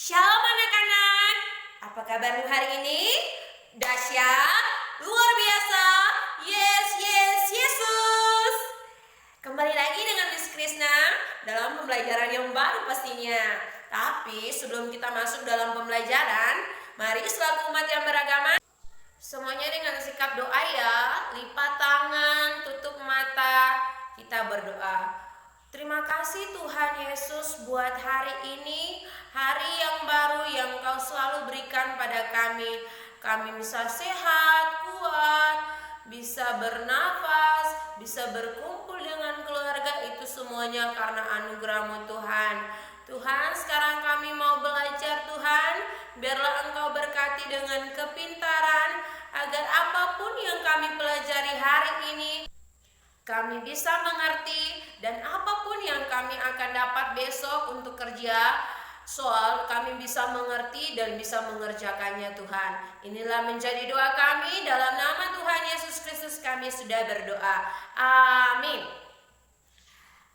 Shalom anak-anak, apa kabarmu hari ini? Dahsyat, luar biasa, yes, yes, Yesus. Kembali lagi dengan Miss Krishna dalam pembelajaran yang baru pastinya. Tapi sebelum kita masuk dalam pembelajaran, mari selaku umat yang beragama, semuanya dengan sikap doa ya. Lipat tangan, tutup mata, kita berdoa. Terima kasih Tuhan Yesus buat hari ini, hari yang baru yang Kau selalu berikan pada kami. Kami bisa sehat, kuat, bisa bernafas, bisa berkumpul dengan keluarga, itu semuanya karena anugerah-Mu Tuhan. Tuhan, sekarang kami mau belajar Tuhan, biarlah Engkau berkati dengan kepintaran, agar apapun yang kami pelajari hari ini, kami bisa mengerti, dan apapun yang kami akan dapat besok untuk kerja soal, kami bisa mengerti dan bisa mengerjakannya Tuhan. Inilah menjadi doa kami, dalam nama Tuhan Yesus Kristus kami sudah berdoa. Amin.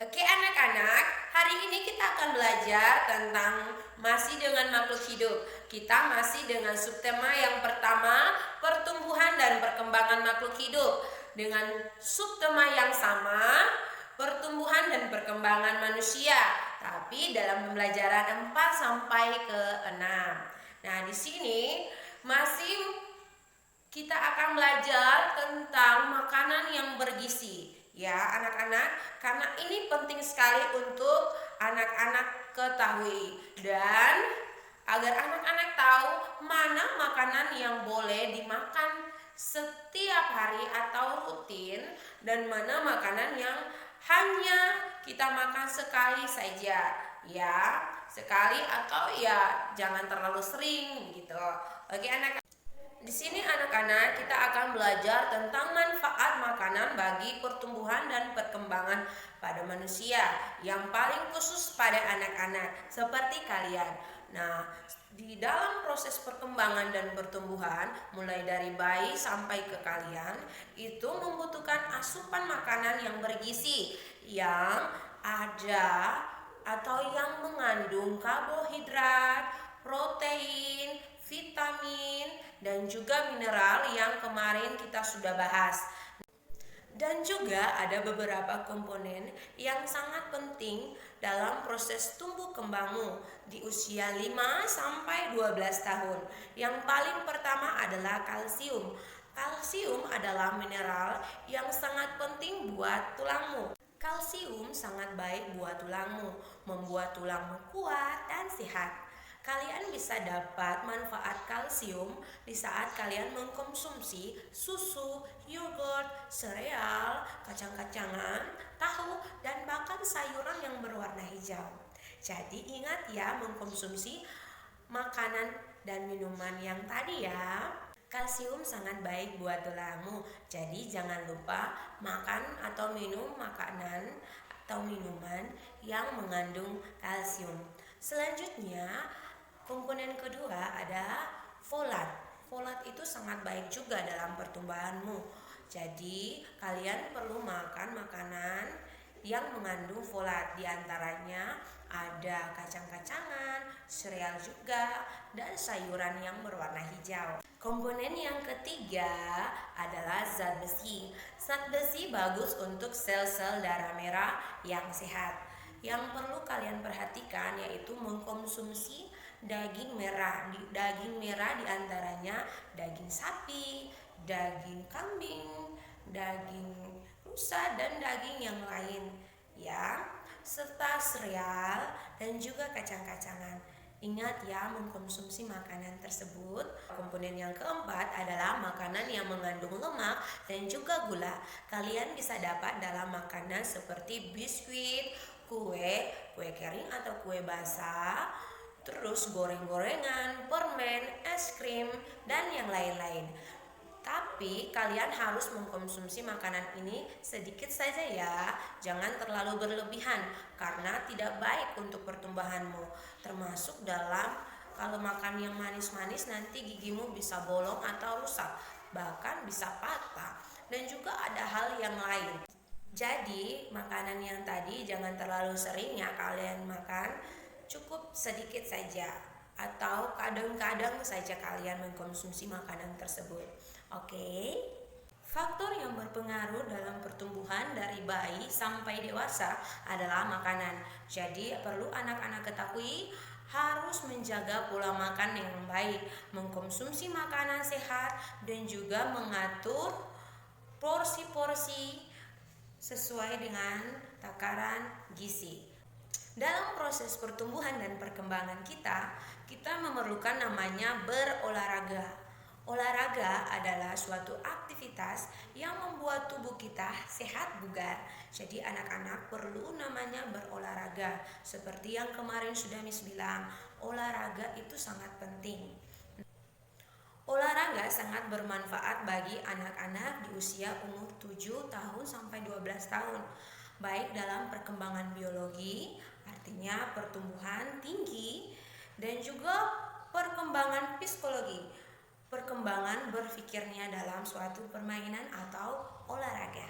Oke anak-anak, hari ini kita akan belajar tentang masih dengan makhluk hidup. Kita masih dengan subtema yang pertama, pertumbuhan dan perkembangan makhluk hidup. Dengan subtema yang sama, pertumbuhan dan perkembangan manusia. Tapi dalam pembelajaran 4 sampai ke 6. Nah, di sini masih kita akan belajar tentang makanan yang bergizi. Ya anak-anak, karena ini penting sekali untuk anak-anak ketahui. Dan agar anak-anak tahu mana makanan yang boleh dimakan setiap hari atau rutin, dan mana makanan yang hanya kita makan sekali saja, ya sekali, atau ya jangan terlalu sering gitu. Oke anak, di sini anak-anak kita akan belajar tentang manfaat makanan bagi pertumbuhan dan perkembangan pada manusia, yang paling khusus pada anak-anak seperti kalian. Nah, di dalam proses perkembangan dan pertumbuhan, mulai dari bayi sampai ke kalian, itu membutuhkan asupan makanan yang bergizi, yang ada atau yang mengandung karbohidrat, protein, vitamin, dan juga mineral yang kemarin kita sudah bahas. Dan juga ada beberapa komponen yang sangat penting dalam proses tumbuh kembangmu di usia 5 sampai 12 tahun. Yang paling pertama adalah kalsium. Kalsium adalah mineral yang sangat penting buat tulangmu. Kalsium sangat baik buat tulangmu, membuat tulangmu kuat dan sehat. Kalian bisa dapat manfaat kalsium di saat kalian mengkonsumsi susu, yogurt, sereal, kacang-kacangan, tahu, dan bahkan sayuran yang berwarna hijau. Jadi ingat ya, mengkonsumsi makanan dan minuman yang tadi ya. Kalsium sangat baik buat tulangmu. Jadi jangan lupa makan atau minum makanan atau minuman yang mengandung kalsium. Selanjutnya, komponen kedua ada folat. Folat itu sangat baik juga dalam pertumbuhanmu. Jadi kalian perlu makan makanan yang mengandung folat. Di antaranya ada kacang-kacangan, sereal juga, dan sayuran yang berwarna hijau. Komponen yang ketiga adalah zat besi. Zat besi bagus untuk sel-sel darah merah yang sehat. Yang perlu kalian perhatikan yaitu mengkonsumsi daging merah. Daging merah diantaranya daging sapi, daging kambing, daging rusa, dan daging yang lain ya, serta sereal dan juga kacang-kacangan. Ingat ya, mengkonsumsi makanan tersebut. Komponen yang keempat adalah makanan yang mengandung lemak dan juga gula. Kalian bisa dapat dalam makanan seperti biskuit, kue kering atau kue basah, terus goreng-gorengan, permen, es krim, dan yang lain-lain. Tapi kalian harus mengkonsumsi makanan ini sedikit saja ya, jangan terlalu berlebihan karena tidak baik untuk pertumbuhanmu. Termasuk dalam kalau makan yang manis-manis, nanti gigimu bisa bolong atau rusak, bahkan bisa patah. Dan juga ada hal yang lain. Jadi makanan yang tadi jangan terlalu sering ya kalian makan, cukup sedikit saja. atau kadang-kadang saja kalian mengkonsumsi makanan tersebut. Oke. Faktor yang berpengaruh dalam pertumbuhan dari bayi sampai dewasa adalah makanan. Jadi perlu anak-anak ketahui harus menjaga pola makan yang baik, mengkonsumsi makanan sehat, dan juga mengatur porsi-porsi sesuai dengan takaran gizi. Dalam proses pertumbuhan dan perkembangan kita memerlukan namanya berolahraga. Olahraga adalah suatu aktivitas yang membuat tubuh kita sehat bugar. Jadi anak-anak perlu namanya berolahraga. Seperti yang kemarin sudah Miss bilang, olahraga itu sangat penting. Olahraga sangat bermanfaat bagi anak-anak di usia umur 7 tahun sampai 12 tahun. Baik dalam perkembangan biologi, artinya pertumbuhan tinggi, dan juga perkembangan psikologi, perkembangan berpikirnya dalam suatu permainan atau olahraga.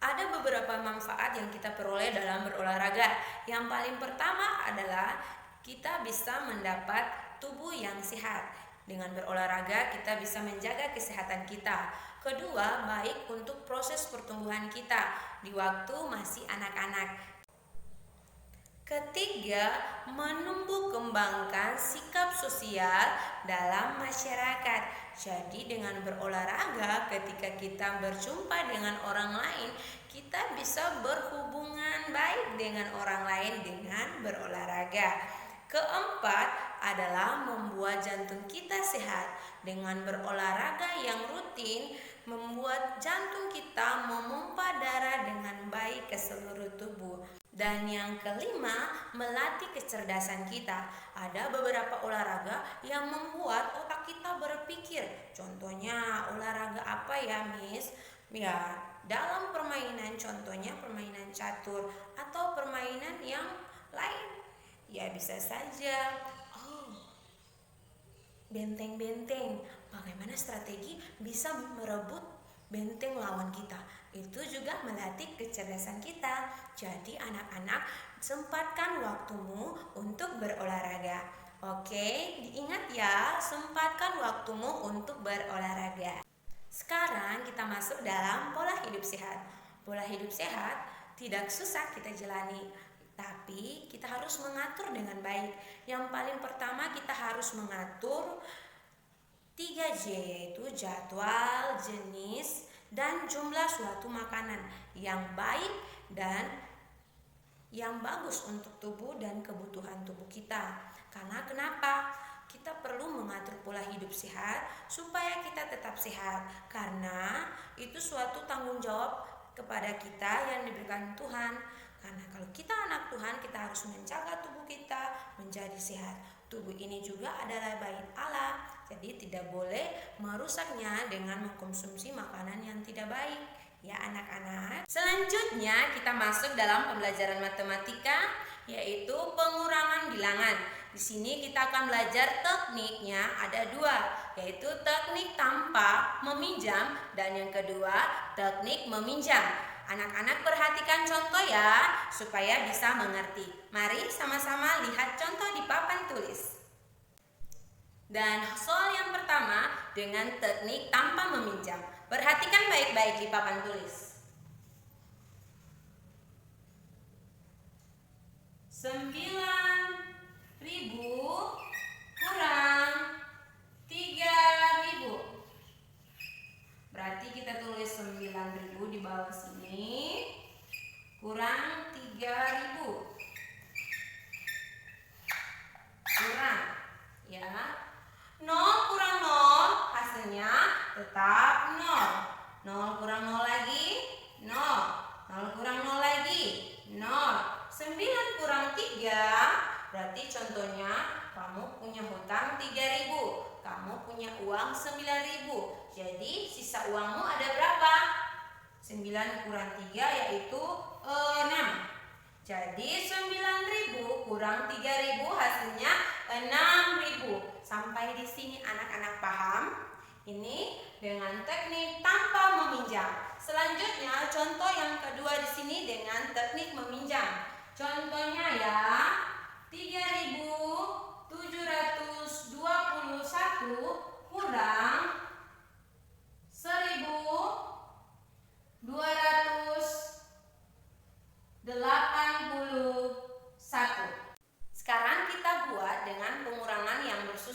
Ada beberapa manfaat yang kita peroleh dalam berolahraga. Yang paling pertama adalah kita bisa mendapat tubuh yang sehat. Dengan berolahraga kita bisa menjaga kesehatan kita. Kedua, baik untuk proses pertumbuhan kita di waktu masih anak-anak. Ketiga, menumbuh kembangkan sikap sosial dalam masyarakat. Jadi dengan berolahraga, ketika kita berjumpa dengan orang lain, kita bisa berhubungan baik dengan orang lain dengan berolahraga. Keempat adalah membuat jantung kita sehat. Dengan berolahraga yang rutin, membuat jantung kita memompa darah dengan baik ke seluruh tubuh. Dan yang kelima, melatih kecerdasan kita. Ada beberapa olahraga yang membuat otak kita berpikir. Contohnya olahraga apa ya, Miss? Ya, dalam permainan, contohnya permainan catur atau permainan yang lain. Ya, bisa saja benteng-benteng. Bagaimana strategi bisa merebut benteng lawan kita. Itu juga melatih kecerdasan kita. Jadi anak-anak, sempatkan waktumu untuk berolahraga. Oke, diingat ya, sempatkan waktumu untuk berolahraga. Sekarang kita masuk dalam pola hidup sehat. Pola hidup sehat tidak susah kita jalani, tapi kita harus mengatur dengan baik. Yang paling pertama kita harus mengatur 3J, yaitu jadwal, jenis, dan jumlah suatu makanan yang baik dan yang bagus untuk tubuh dan kebutuhan tubuh kita. Karena kenapa? Kita perlu mengatur pola hidup sehat supaya kita tetap sehat. Karena itu suatu tanggung jawab kepada kita yang diberikan Tuhan. Karena kalau kita anak Tuhan, kita harus menjaga tubuh kita menjadi sehat. Tubuh ini juga adalah bait Allah, jadi tidak boleh merusaknya dengan mengkonsumsi makanan yang tidak baik. Ya anak-anak. Selanjutnya kita masuk dalam pembelajaran matematika, yaitu pengurangan bilangan. Di sini kita akan belajar tekniknya ada 2, yaitu teknik tanpa meminjam dan yang kedua teknik meminjam. Anak-anak perhatikan contoh ya, supaya bisa mengerti. Mari sama-sama lihat contoh di papan tulis. Dan soal yang pertama dengan teknik tanpa meminjam. Perhatikan baik-baik di papan tulis. 9.000 kurang 3.000. Berarti kita tulis 9.000 di bawah sini kurang 3.000. Kurang ya. 0 kurang 0 hasilnya tetap 0. 0 kurang 0 lagi 0. 0 kurang 0 lagi 0. 9 kurang 3 berarti contohnya kamu punya hutang 3.000. Kamu punya uang 9.000. Jadi sisa uangmu ada berapa? 9 kurang 3 yaitu 6. Jadi 9.000 kurang 3.000 hasilnya 6.000. Sampai di sini anak-anak paham? Ini dengan teknik tanpa meminjam. Selanjutnya contoh yang kedua di sini dengan teknik meminjam. Contohnya ya 3.700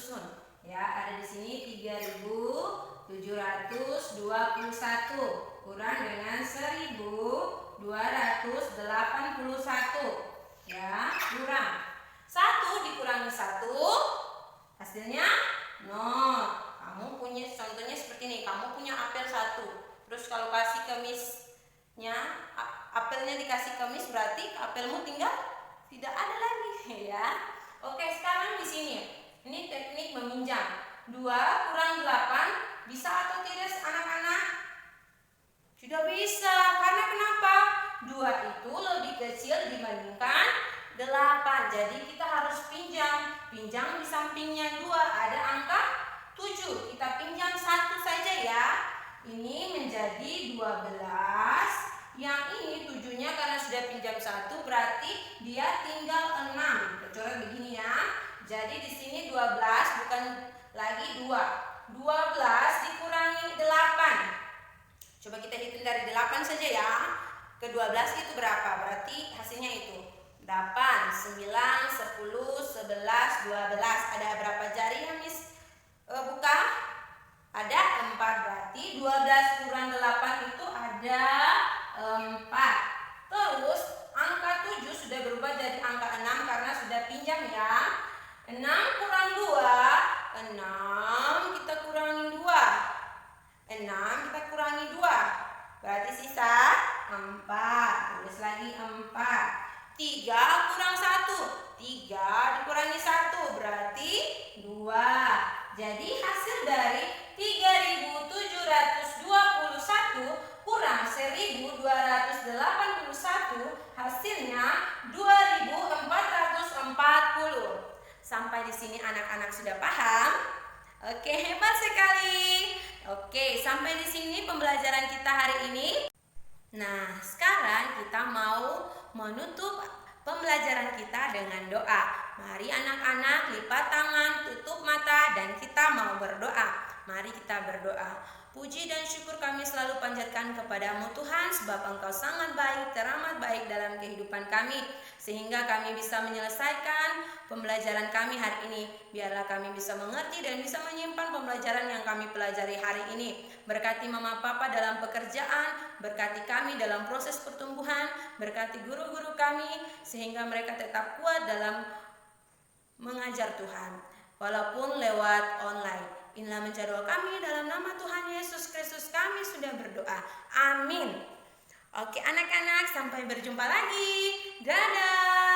disusun. Ya, ada di sini 3.721 kurang dengan 1.281. Ya, kurang. 1 dikurangi 1 hasilnya 0. Kamu punya contohnya seperti ini. Kamu punya apel 1. Terus kalau kasih ke Miss-nya, apelnya dikasih ke Miss, berarti apelmu tinggal tidak ada lagi, ya. Oke, sekarang di sini. Ini teknik meminjam. 2 kurang 8 bisa atau tidak anak-anak? Sudah bisa. Karena kenapa? 2 itu lebih kecil dibandingkan 8. Jadi kita harus pinjam. Pinjam di sampingnya 2 ada angka 7. Kita pinjam 1 saja ya. Ini menjadi 12. Yang ini 7-nya karena sudah pinjam 1 berarti dia tinggal 6. Kita coret begini ya. Jadi di sini 12 bukan lagi 2. 12 dikurangi 8. Coba kita hitung dari 8 saja ya. Ke 12 itu berapa? Berarti hasilnya itu 8, 9, 10, 11, 12. Ada berapa jari yang Miss buka? Ada 4. Berarti 12 kurang 8 itu ada 4. Terus angka 7 sudah berubah jadi angka 6 karena sudah pinjam ya. 6 kurang 2, 6 kita kurangi 2. 6 kita kurangi 2. Berarti sisa 4. Tulis lagi 4. 3 kurang 1. 3 dikurangi 1 berarti 2. Jadi hasil dari 3.721 kurang 1.281 hasilnya 2.440. Sampai di sini anak-anak sudah paham? Oke, hebat sekali. Oke, sampai di sini pembelajaran kita hari ini. Nah, sekarang kita mau menutup pembelajaran kita dengan doa. Mari anak-anak lipat tangan, tutup mata, dan kita mau berdoa. Mari kita berdoa. Puji dan syukur kami selalu panjatkan kepadamu Tuhan, sebab Engkau sangat baik, teramat baik dalam kehidupan kami, sehingga kami bisa menyelesaikan pembelajaran kami hari ini. Biarlah kami bisa mengerti dan bisa menyimpan pembelajaran yang kami pelajari hari ini. Berkati Mama Papa dalam pekerjaan, berkati kami dalam proses pertumbuhan, berkati guru-guru kami, sehingga mereka tetap kuat dalam mengajar Tuhan, walaupun lewat online. Inilah menjadwal kami dalam nama Tuhan Yesus Kristus kami sudah berdoa. Amin. Oke anak-anak, sampai berjumpa lagi. Dadah.